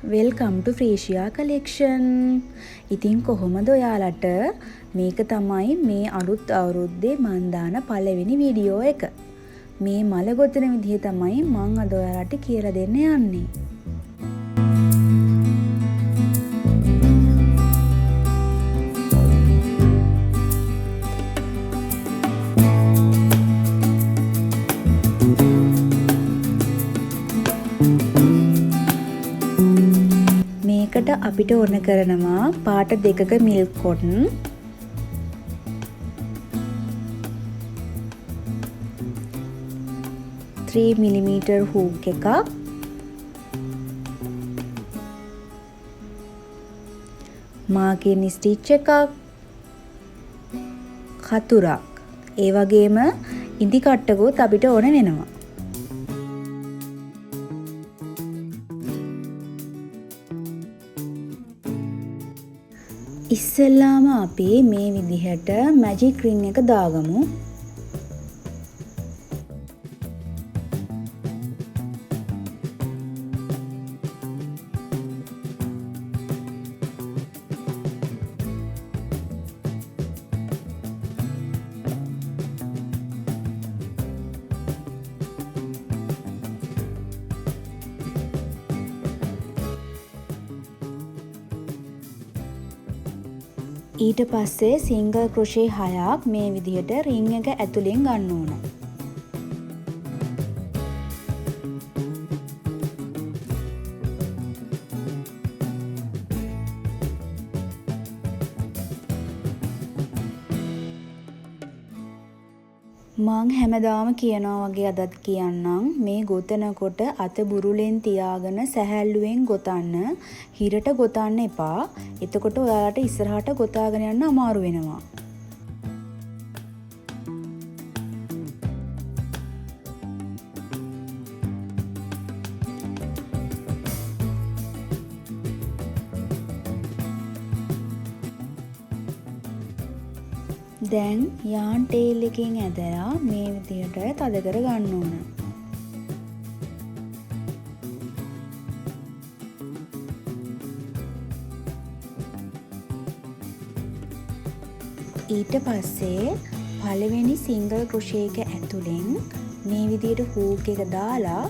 welcome to Frisia collection. ඉතින් කොහොමද ඔයාලට මේක තමයි මේ අලුත් අවුරුද්දේ මන් දාන පළවෙනි වීඩියෝ එක. මේ මල ගොතන විදිහ තමයි මම අද ඔයාලට කියලා දෙන්න යන්නේ. මේකට අපිට ඕන කරනවා පාට දෙකක මිල්ක් කොටන්, $3mm හූක් එකක්, මාකින් ස්ටිච් එකක්, කතුරක්, ඒ වගේම ඉදි කට්ටකුත් අපිට ඕන වෙනවා. ඉස්සෙල්ලාම අපි මේ විදිහට මැජික් රින් එක දාගමු. ඊට පස්සේ සිංගල් ක්‍රොෂේ 6ක් මේ විදිහට රින් එක ඇතුලෙන් ගන්න ඕන. මං හැමදාම කියනවා වගේ අදත් කියන්නම්, මේ ගොතනකොට අත බුරුලෙන් තියාගෙන සැහැල්ලුවෙන් ගොතන්න, හිරට ගොතන්න එපා. එතකොට ඔයාලට ඉස්සරහට ගොතාගෙන යන්න අමාරු වෙනවා. දැන් යාන් ටේල් එකකින් ඇදලා මේ විදිහට තද කර ගන්න ඕන. ඊට පස්සේ පළවෙනි සිංගල් ක්‍රොෂේ එක ඇතුලෙන් මේ විදිහට හූක් එක දාලා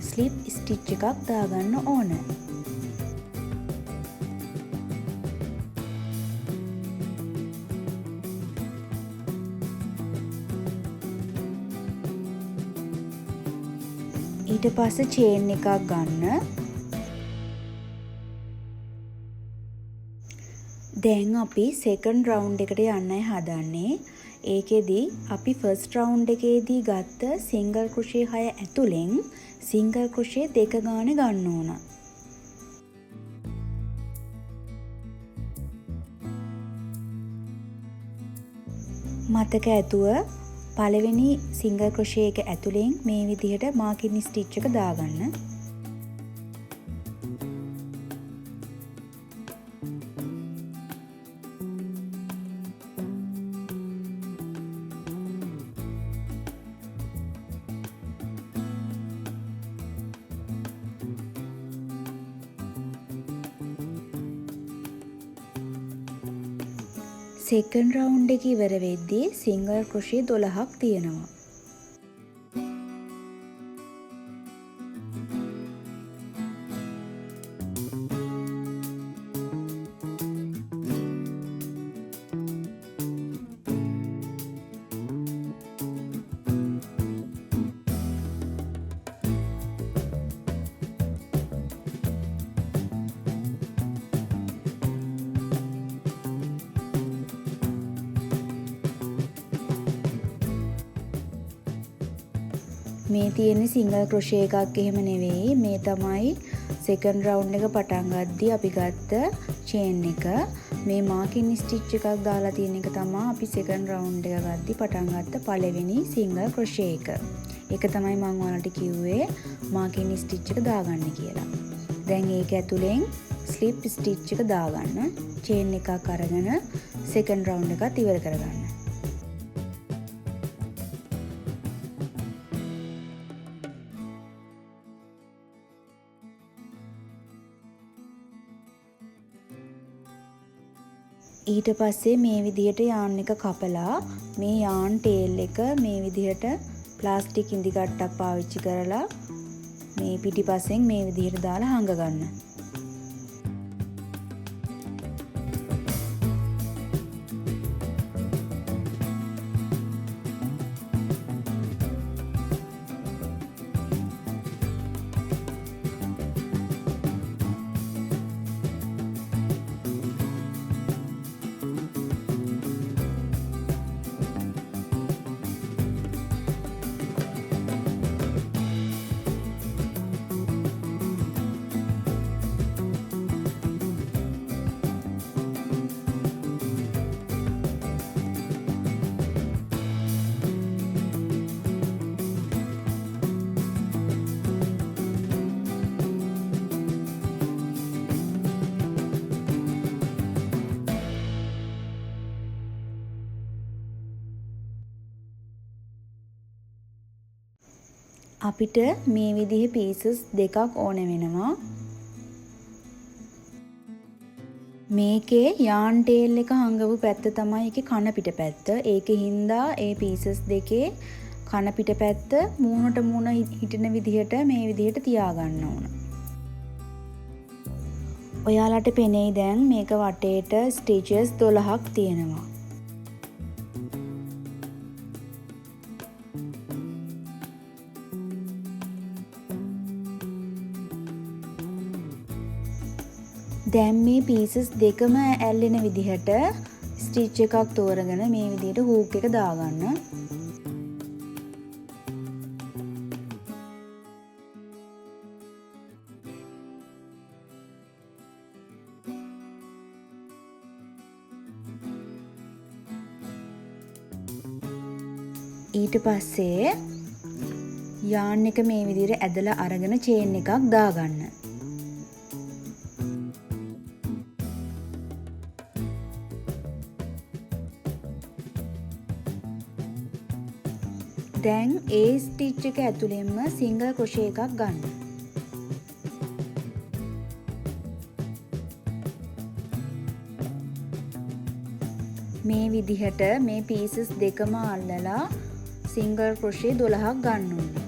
ස්ලිප් ස්ටිච් එකක් දාගන්න ඕන. ඊට පස්සේ චේන් එකක් ගන්න. දැන් අපි සෙකන්ඩ් රවුන්ඩ් එකට යන්නයි හදන්නේ. ඒකෙදි අපි ෆස්ට් රවුන්ඩ් එකේදී ගත්ත සිංගල් ක්‍රොෂේ 6 ඇතුලෙන් සිංගල් ක්‍රොෂේ 2 ගාන ගන්න ඕන. මතක ඇතුව පළවෙනි සිංගල් ක්‍රොෂේ එක ඇතුලෙන් මේ විදිහට මාකින් ස්ටිච් එක දාගන්න. සෙකන්ඩ් රවුන්ඩ් එක ඉවර වෙද්දී සිංගල් ක්‍රොෂේ 12ක් තියෙනවා. මේ තියෙන්නේ සිංගල් ක්‍රොෂේ එකක් එහෙම නෙවෙයි. මේ තමයි සෙකන්ඩ් රවුන්ඩ් එක පටන් ගද්දී අපි ගත්ත චේන් එක. මේ මාකින් ස්ටිච් එකක් දාලා තියෙන එක තමයි අපි සෙකන්ඩ් රවුන්ඩ් එක ගද්දී පටන් ගත්ත පළවෙනි සිංගල් ක්‍රොෂේ එක. ඒක තමයි මම ඔයාලට කිව්වේ මාකින් ස්ටිච් එක දාගන්න කියලා. දැන් ඒක ඇතුලෙන් ස්ලිප් ස්ටිච් එක දාගන්න. චේන් එකක් අරගෙන සෙකන්ඩ් රවුන්ඩ් එකත් ඉවර කරගන්න. ඊට පස්සේ මේ විදිහට යාන් එක කපලා මේ යාන් ටේල් එක මේ විදිහට ප්ලාස්ටික් ඉඳි කට්ටක් පාවිච්චි කරලා මේ පිටිපස්සෙන් මේ විදිහට දාලා හංග ගන්න. අපිට මේ විදිහේ පීසස් දෙකක් ඕන වෙනවා. මේකේ යාන් ටේල් එක හංගපු පැත්ත තමයි ඒකේ කන පිට පැත්ත. ඒකේ හින්දා ඒ පීසස් දෙකේ කන පිට පැත්ත මූණට මූණ හිටින විදිහට මේ විදිහට තියාගන්න ඕන. ඔයාලට පෙනෙයි දැන් මේක වටේට ස්ටිචස් 12ක් තියෙනවා. දැන් මේ පීසස් දෙකම ඇල්ලෙන විදිහට ස්ටිච් එකක් තෝරගෙන මේ විදිහට හූක් එක දාගන්න. ඊට පස්සේ යාන් එක මේ විදිහට ඇදලා අරගෙන චේන් එකක් දාගන්න. දැන් ඒ ස්ටිච් එක ඇතුළෙන්ම සිංගල් ක්‍රොෂේ එකක් ගන්න. මේ විදිහට මේ පීසස් දෙකම අල්ලලා සිංගල් ක්‍රොෂේ 12ක් ගන්න ඕනේ.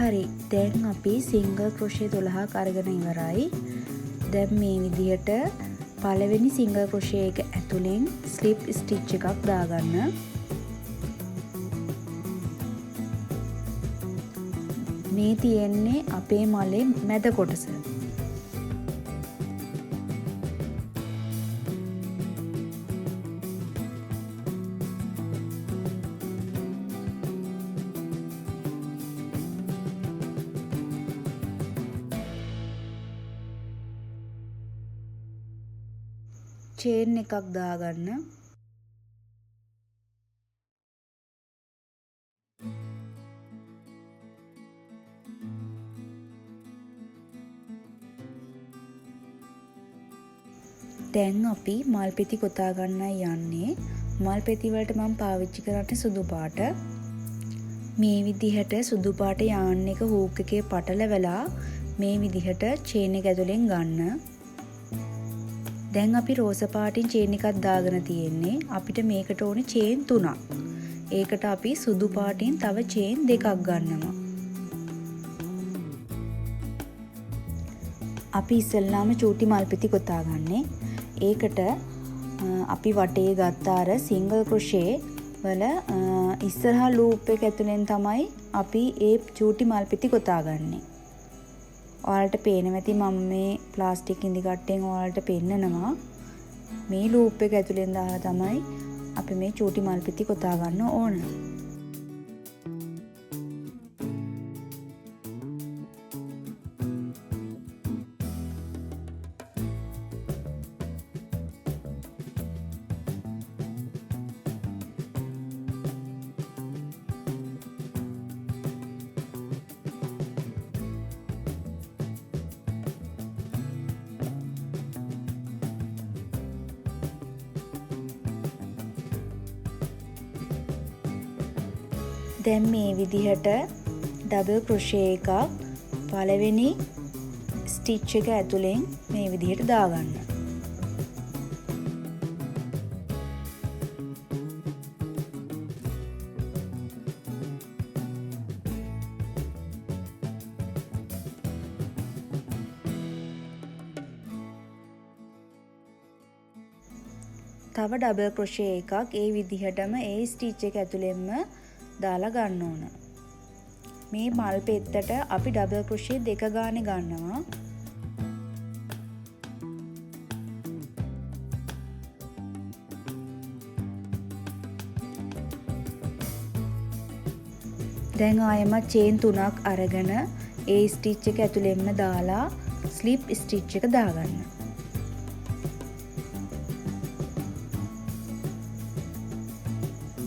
හරි, දැන් අපි සිංගල් ක්‍රොෂේ 12ක් අරගෙන ඉවරයි. දැන් මේ විදිහට පළවෙනි සිංගල් ක්‍රොෂේ එක ඇතුලෙන් ස්ලිප් ස්ටිච් එකක් දාගන්න. මේ තියෙන්නේ අපේ මලේ මැද කොටස. චේන් එකක් දාගන්න. දැන් අපි මල් පෙති කොතා ගන්නයි යන්නේ. මල් පෙති වලට මම පාවිච්චි කරන්නේ සුදු පාට. මේ විදිහට සුදු පාට යාන් එක හූක් එකේ පටලවලා මේ විදිහට චේන් එක ඇතුලෙන් ගන්න. දැන් අපි රෝස පාටින් චේන් එකක් දාගෙන තියෙන්නේ. අපිට මේකට ඕනේ චේන් 3ක්. ඒකට අපි සුදු පාටින් තව චේන් 2ක් ගන්නවා. අපි ඉස්සෙල්ලාම චූටි මල්පෙති කොතා ගන්නෙ. ඒකට අපි වටේ ගත්ත අර සිංගල් ක්‍රොෂේ වල ඉස්සරහා ලූප් එක ඇතුලෙන් තමයි අපි ඒ චූටි මල් පෙති කොතා ගන්නෙ. ඔයාලට පේනවා ඇති මම මේ ප්ලාස්ටික් ඉඳි කට්ටෙන් ඔයාලට පෙන්නනවා. මේ ලූප් එක ඇතුලෙන් දාලා තමයි අපි මේ චූටි මල් පෙති කොතා ගන්න ඕන. දැන් මේ විදිහට ඩබල් ක්‍රොෂේ එකක් පළවෙනි ස්ටිච් එක ඇතුලෙන් මේ විදිහට දාගන්න. තව ඩබල් ක්‍රොෂේ එකක් ඒ විදිහටම ඒ ස්ටිච් එක ඇතුලෙන්ම දාලා ගන්න ඕන. මේ මල් පෙත්තට අපි ඩබල් ක්‍රොෂේ 2 ගානේ ගන්නවා. දැන් ආයෙමත් චේන් 3ක් අරගෙන ඒ ස්ටිච් එක ඇතුලෙන්ම දාලා ස්ලිප් ස්ටිච් එක දාගන්න.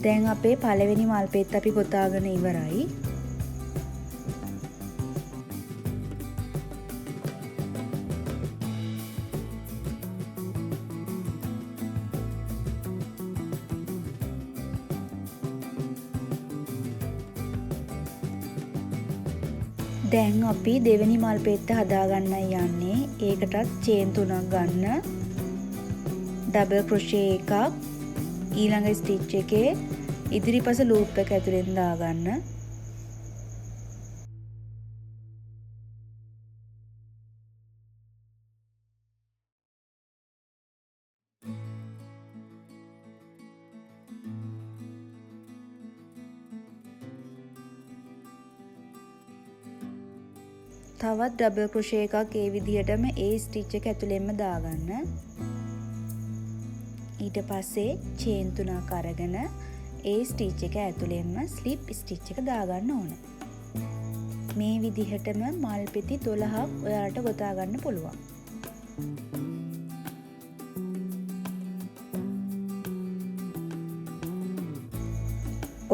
දැන් අපේ පළවෙනි මල් පෙත්ත අපි ගොතාගෙන ඉවරයි. දැන් අපි දෙවෙනි මල් පෙත්ත හදාගන්නයි යන්නේ. ඒකටත් චේන් 3ක් ගන්න. ඩබල් ක්‍රොෂේ එකක් ඊළඟ ස්ටිච් එකේ ඉදිරිපස ලූප් එක ඇතුලෙන් දාගන්න. තවත් ඩබල් ක්‍රොෂේ එකක් ඒ විදිහටම ඒ ස්ටිච් එක ඇතුලෙන්ම දාගන්න. ඊට පස්සේ චේන් 3ක් අරගෙන ඒ ස්ටිච් එක ඇතුලෙන්ම ස්ලිප් ස්ටිච් එක දාගන්න ඕන. මේ විදිහටම මල් පෙති 12ක් ඔයාලට ගොතා ගන්න පුළුවන්.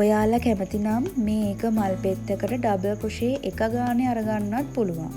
ඔයාලා කැමති නම් මේක මල් පෙත්තකට ඩබල් ක්‍රොෂේ 1 ගානේ අරගන්නත් පුළුවන්.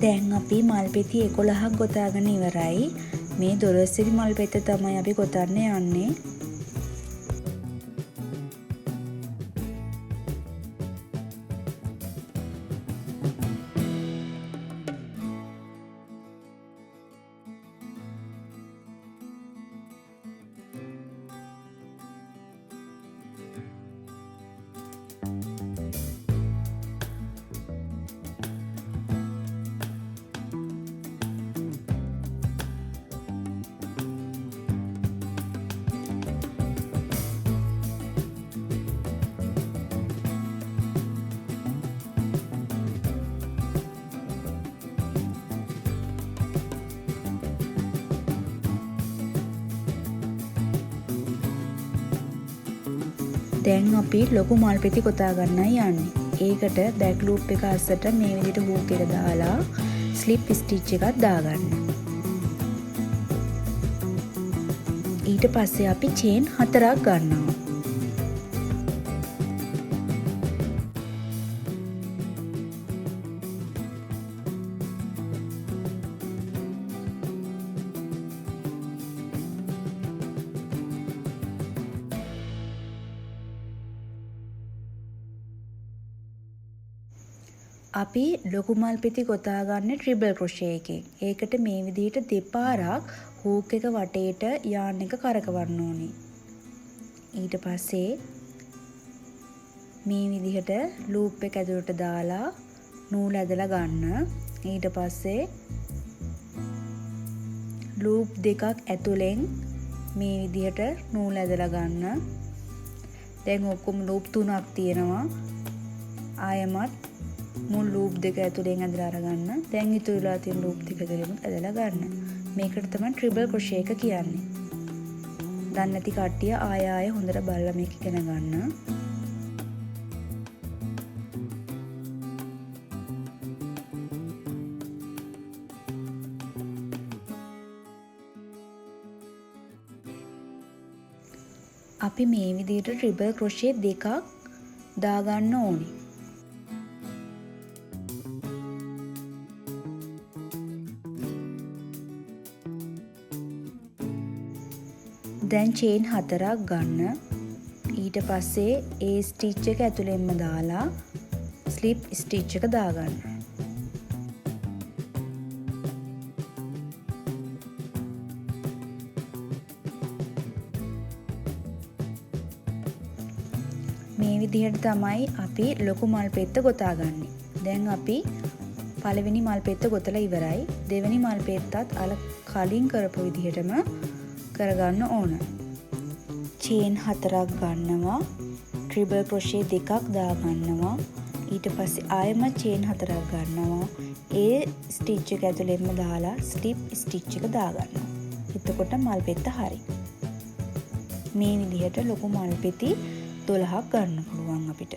දැන් අපි මල් පෙති 11ක් ගොතාගෙන ඉවරයි. මේ 12 වෙනි මල් පෙත්ත තමයි අපි ගොතන්න යන්නේ. දැන් අපි ලොකු මල් පෙති කොතා ගන්නයි යන්නේ. ඒකට බෑක් ලූප් එක අස්සට මේ විදිහට හූක් එක දාලා ස්ලිප් ස්ටිච් එකක් දාගන්න. ඊට පස්සේ අපි චේන් 4ක් ගන්නවා. අපි ලොකු මල් පෙති ගොතා ගන්න ට්‍රිබල් ක්‍රොෂේ එකෙන්. ඒකට මේ විදිහට දෙපාරක් හූක් එක වටේට යාන් එක කරකවන්න ඕනේ. ඊට පස්සේ මේ විදිහට ලූප් එක ඇතුළට දාලා නූල් ඇදලා ගන්න. ඊට පස්සේ ලූප් දෙකක් ඇතුලෙන් මේ විදිහට නූල් ඇදලා ගන්න. දැන් ඔක්කොම ලූප් 3ක් තියෙනවා. ආයෙමත් මුල් ලූප් දෙක ඇතුලෙන් ඇදලා අරගන්න. දැන් ඉතුරුලා තියෙන ලූප් දෙක ඇතුලෙන් ඇදලා ගන්න. මේකට තමයි ට්‍රිබල් ක්‍රොෂේ එක කියන්නේ. දන්නේ නැති කට්ටිය ආය හොඳට බලලා මේක ඉගෙන ගන්න. අපි මේ විදිහට ට්‍රිබල් ක්‍රොෂේ දෙකක් දාගන්න ඕනේ. දැන් චේන් 4ක් ගන්න. ඊට පස්සේ ඒ ස්ටිච් එක ඇතුළෙන්ම දාලා ස්ලිප් ස්ටිච් එක දාගන්න. මේ විදිහට තමයි අපි ලොකු මල් පෙත්ත ගොතාගන්නේ. දැන් අපි පළවෙනි මල් පෙත්ත ගොතලා ඉවරයි. දෙවෙනි මල් පෙත්තත් අර කලින් කරපු විදිහටම කරගන්න ඕන. චේන් 4ක් ගන්නවා. ට්‍රිබල් ක්‍රොෂේ දෙකක් දාගන්නවා. ඊට පස්සේ ආයෙමත් චේන් 4ක් ගන්නවා. ඒ ස්ටිච් එක ඇතුළෙන්ම දාලා ස්ලිප් ස්ටිච් එක දාගන්නවා. එතකොට මල් පෙත්ත හරි. මේ විදිහට ලොකු මල් පෙති 12ක් ගන්න පුළුවන් අපිට.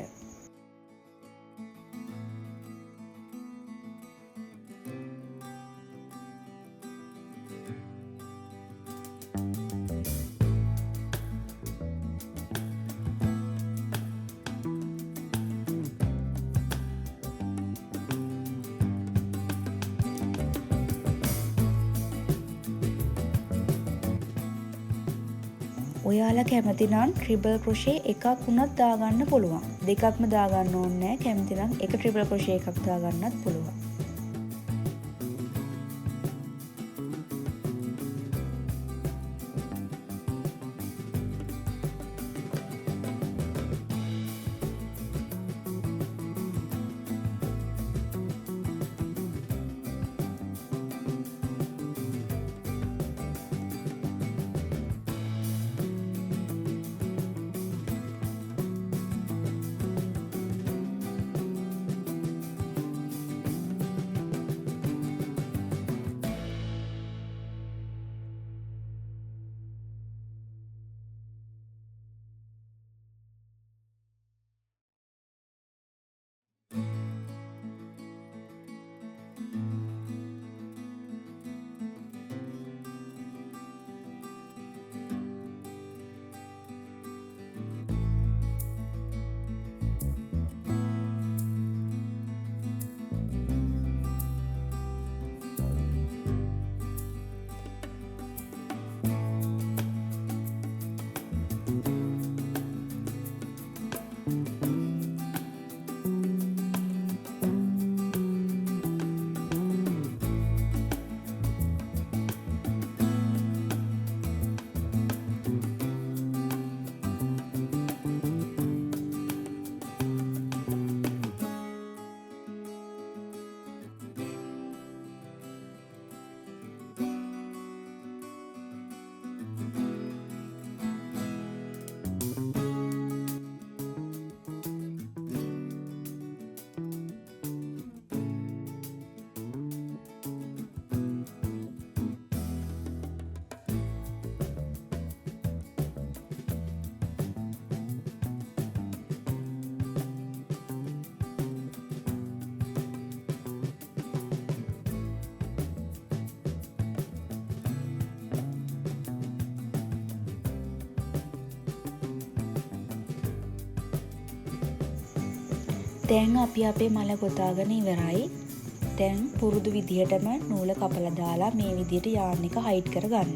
ඔයාලා කැමති නම් ට්‍රිබල් ක්‍රොෂේ එකක් වුණත් දාගන්න පුළුවන්. දෙකක්ම දාගන්න ඕනේ නැහැ. කැමති නම් එක ට්‍රිබල් ක්‍රොෂේ එකක් දාගන්නත් පුළුවන්. දැන් අපි අපේ මල ගොතාගෙන ඉවරයි. දැන් පුරුදු විදිහටම නූල කපලා දාලා මේ විදිහට යාන් එක හයිඩ් කරගන්න.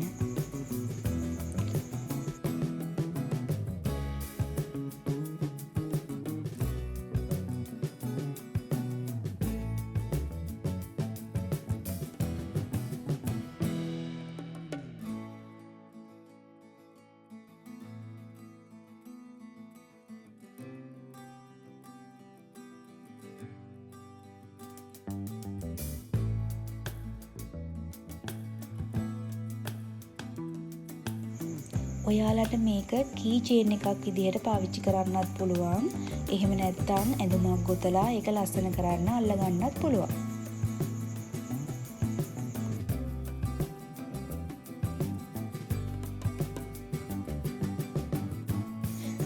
ඔයාලට මේක කී චේන් එකක් විදිහට පාවිච්චි කරන්නත් පුළුවන්. එහෙම නැත්නම් ඇඳුමක් ගොතලා ඒක ලස්සන කරන්න අල්ලගන්නත් පුළුවන්.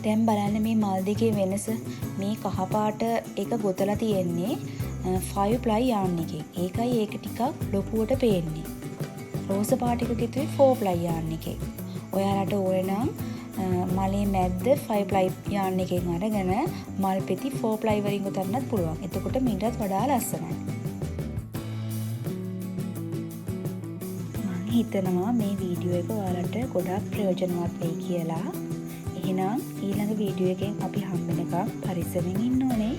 දැන් බලන්න මේ මල් දෙකේ වෙනස. මේ කහ පාට එක ගොතලා තියෙන්නේ 5 ply yarn එකෙන්. ඒකයි ඒක ටිකක් ලොකුවට පේන්නේ. රෝස පාට එක ගෙතුවේ 4 ply yarn එකෙන්. ඔයාලට ඕන නම් මලේ මැද්ද 5 ply yarn එකෙන් අරගෙන මල් පෙති 4 ply වලින් ගොතන්නත් පුළුවන්. එතකොට මීටත් වඩා ලස්සනයි. මම හිතනවා මේ වීඩියෝ එක ඔයාලට ගොඩාක් ප්‍රයෝජනවත් වෙයි කියලා. එහෙනම් ඊළඟ වීඩියෝ එකෙන් අපි හම්බ වෙනකම් පරිස්සමෙන් ඉන්න ඕනේ.